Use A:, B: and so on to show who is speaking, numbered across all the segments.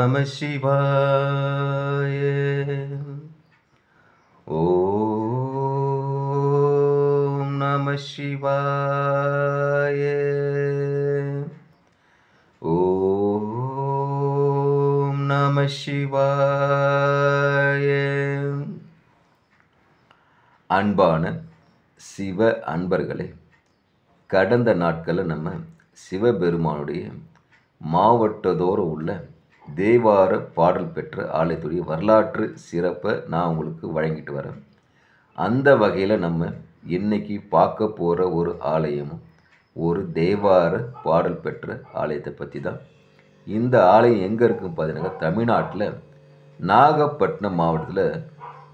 A: நம சிவாய. ஓம் நம சிவாய. ஓம் நம சிவாய. அன்பான சிவ அன்பர்களே, கடந்த நாட்களில் நம்ம சிவபெருமானுடைய மாவட்டத்தோறும் உள்ள தேவார பாடல் பெற்ற ஆலயத்துடைய வரலாற்று சிறப்பை நான் உங்களுக்கு வழங்கிட்டு வரேன். அந்த வகையில் நம்ம இன்னைக்கு பார்க்க போகிற ஒரு ஆலயமும் ஒரு தேவார பாடல் பெற்ற ஆலயத்தை பற்றி தான். இந்த ஆலயம் எங்கே இருக்குன்னு பார்த்தீங்கன்னா, தமிழ்நாட்டில் நாகப்பட்டினம் மாவட்டத்தில்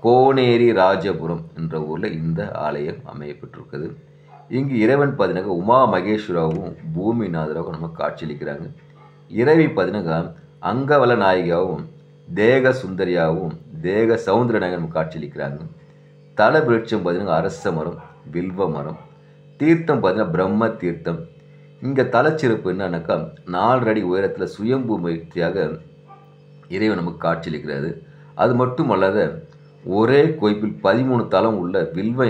A: கோனேரி ராஜபுரம் என்ற ஊரில் இந்த ஆலயம் அமையப்பட்டிருக்குது. இங்கு இறைவன் பார்த்தீங்கன்னா உமா மகேஸ்வராவும் பூமிநாதராகவும் நம்ம காட்சியளிக்கிறாங்க. இறைவி பார்த்தீங்கன்னா அங்கவல நாயகியாகவும் தேக சுந்தரியாகவும் தேக சவுந்தர நாயகன் நம்ம காட்சியளிக்கிறாங்க. தல விருட்சம் பார்த்தீங்கன்னா அரச மரம், வில்வ மரம். தீர்த்தம் பார்த்தீங்கன்னா பிரம்ம தீர்த்தம். இங்கே தலைச்சிறப்பு என்னன்னாக்கா 4 அடி உயரத்தில் சுயம்பு மூர்த்தியாக இறைவன் நமக்கு காட்சியளிக்கிறாரு. அது மட்டும் அல்லாத ஒரே கோயிலில் 13 தலம் உள்ள வில்வ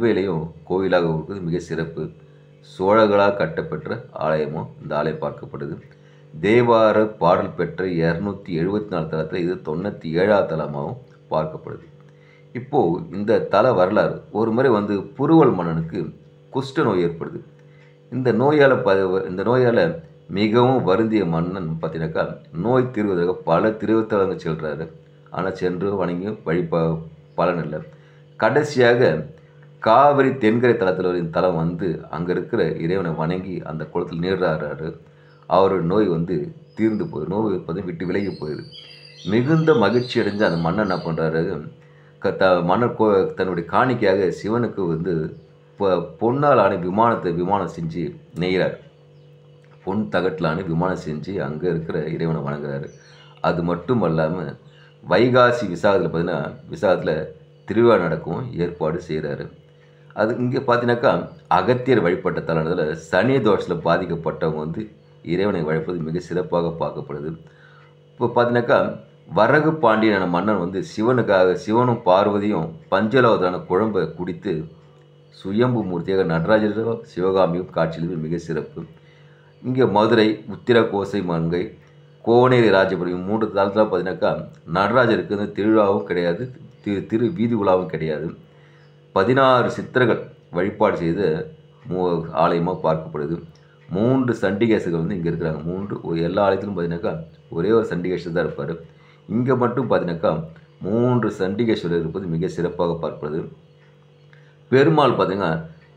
A: இலையும் கோயிலாக இருக்குது. மிக சிறப்பு. சோழர்களால் கட்டப்பெற்ற ஆலயமும் இந்த ஆலயம் பார்க்கப்படுது. தேவார பாடல் பெற்ற 274 தலத்தில் இது 97ஆவது தலமாகவும் பார்க்கப்படுது. இப்போது இந்த தல வரலாறு, ஒரு முறை புருவல் மன்னனுக்கு குஷ்ட நோய் ஏற்படுது. இந்த நோயால் மிகவும் வருந்திய மன்னன் பார்த்தீங்கன்னாக்கா நோய் தீர்வதற்காக பல திருத்தலங்கள் செல்கிறாரு. ஆனால் சென்று வணங்கியும் பலன் இல்லை. கடைசியாக காவிரி தென்கரை தலத்தில் ஒரு தலம் அங்கே இருக்கிற இறைவனை வணங்கி அந்த குளத்தில் நீராடுறாரு. அவரோட நோய் தீர்ந்து போயிடும். நோய் விட்டு விலகி போயிடுது. மிகுந்த மகிழ்ச்சி அடைஞ்ச அந்த மன்னன் என்ன பண்ணுறாரு, மன்னர் தன்னுடைய காணிக்கையாக சிவனுக்கு பொன்னால் ஆன விமானம் செஞ்சு நெய்கிறார். பொன் தகட்டிலான விமானம் செஞ்சு அங்கே இருக்கிற இறைவனை வணங்குறாரு. அது மட்டும் இல்லாமல் வைகாசி விசாகத்தில் திருவிழா நடக்கும் ஏற்பாடு செய்கிறாரு. அது இங்கே பார்த்தீங்கன்னாக்கா அகத்தியர் வழிபட்ட தலத்தில் சனி தோஷத்தில் பாதிக்கப்பட்டவங்க இறைவனை வழிபது மிக சிறப்பாக பார்க்கப்படுது. இப்போ பார்த்தீங்கன்னாக்கா வரகு பாண்டியனான மன்னன் சிவனும் பார்வதியும் பஞ்சலோகத்தான குழம்பை குடித்து சுயம்பு மூர்த்தியாக நடராஜரும் சிவகாமியும் காட்சியில் மிக சிறப்பு. இங்கே மதுரை, உத்திரகோசை மங்கை, கோனேரி ராஜபுரம் 3 தலத்தில் பார்த்தீங்கன்னாக்கா நடராஜருக்கு திருவிழாவும் கிடையாது, திரு வீதி உலாவும் கிடையாது. 16 சித்தர்கள் வழிபாடு செய்த ஆலயமாக பார்க்கப்படுது. 3 சண்டிகேசர்கள் இங்கே இருக்கிறாங்க. எல்லா ஆலயத்திலும் பார்த்தீங்கன்னாக்கா ஒரே ஒரு சண்டிகேஸ்வரர் தான் இருப்பார். இங்கே மட்டும் பார்த்தீங்கன்னாக்கா 3 சண்டிகேஸ்வரர் இருப்பது மிக சிறப்பாக பார்க்கப்படுது. பெருமாள் பார்த்தீங்கன்னா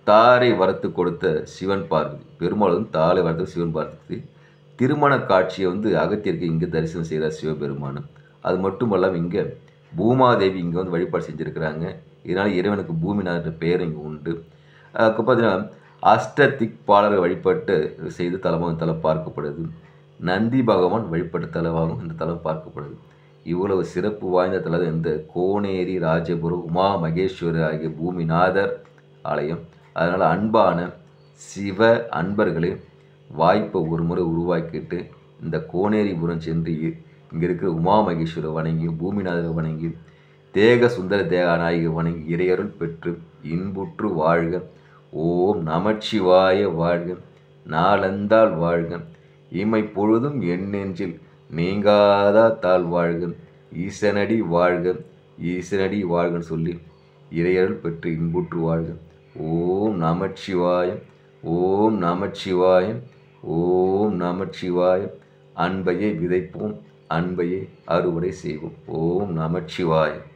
A: தாரை வரத்து கொடுத்த சிவன் பார்வதி. பெருமாள் தாரை வரத்து சிவன் பார்வதி. திருமண காட்சியை அகத்தியருக்கு இங்கே தரிசனம் செய்கிறார் சிவபெருமான். அது மட்டும் இல்லாமல் இங்கே பூமாதேவி இங்கே வழிபாடு செஞ்சுருக்கிறாங்க. இதனால் இறைவனுக்கு பூமிநாதர் பெயர் இங்கே உண்டு. அதுக்கு பார்த்தீங்கன்னா அஷ்டதிக் பாலர்கள் வழிபட்டு செய்த தலமாக தலம் பார்க்கப்படுது. நந்தி பகவான் வழிபட்ட தலமாகவும் இந்த தலம் பார்க்கப்படுது. இவ்வளவு சிறப்பு வாய்ந்த தலம் இந்த கோனேரி ராஜபுரம் உமா மகேஸ்வரர் ஆகிய பூமிநாதர் ஆலயம். அதனால் அன்பான சிவ அன்பர்களே, வாய்ப்பை ஒரு முறை உருவாக்கிட்டு இந்த கோனேரிபுரம் சென்று இங்கே இருக்கிற உமா மகேஸ்வரை வணங்கி பூமிநாதரை வணங்கி தேக சுந்தர தேகநாயகி வணங்கி இறையருள் பெற்று இன்புற்று வாழ்க. ஓம் நமச்சிவாய வாழ்க. நாளந்தால் வாழ்க. இமை பொழுதும் என் நெஞ்சில் நீங்காதா தாழ் வாழ்க. ஈசனடி வாழ்க, ஈசனடி வாழ்கன்னு சொல்லி இறையருள் பெற்று இன்புற்று வாழ்க. ஓம் நமச்சிவாயம், ஓம் நமச்சிவாயம், ஓம் நமச்சிவாயம். அன்பையை விதைப்போம், அன்பையை அறுவடை செய்வோம். ஓம் நமச்சிவாயம்.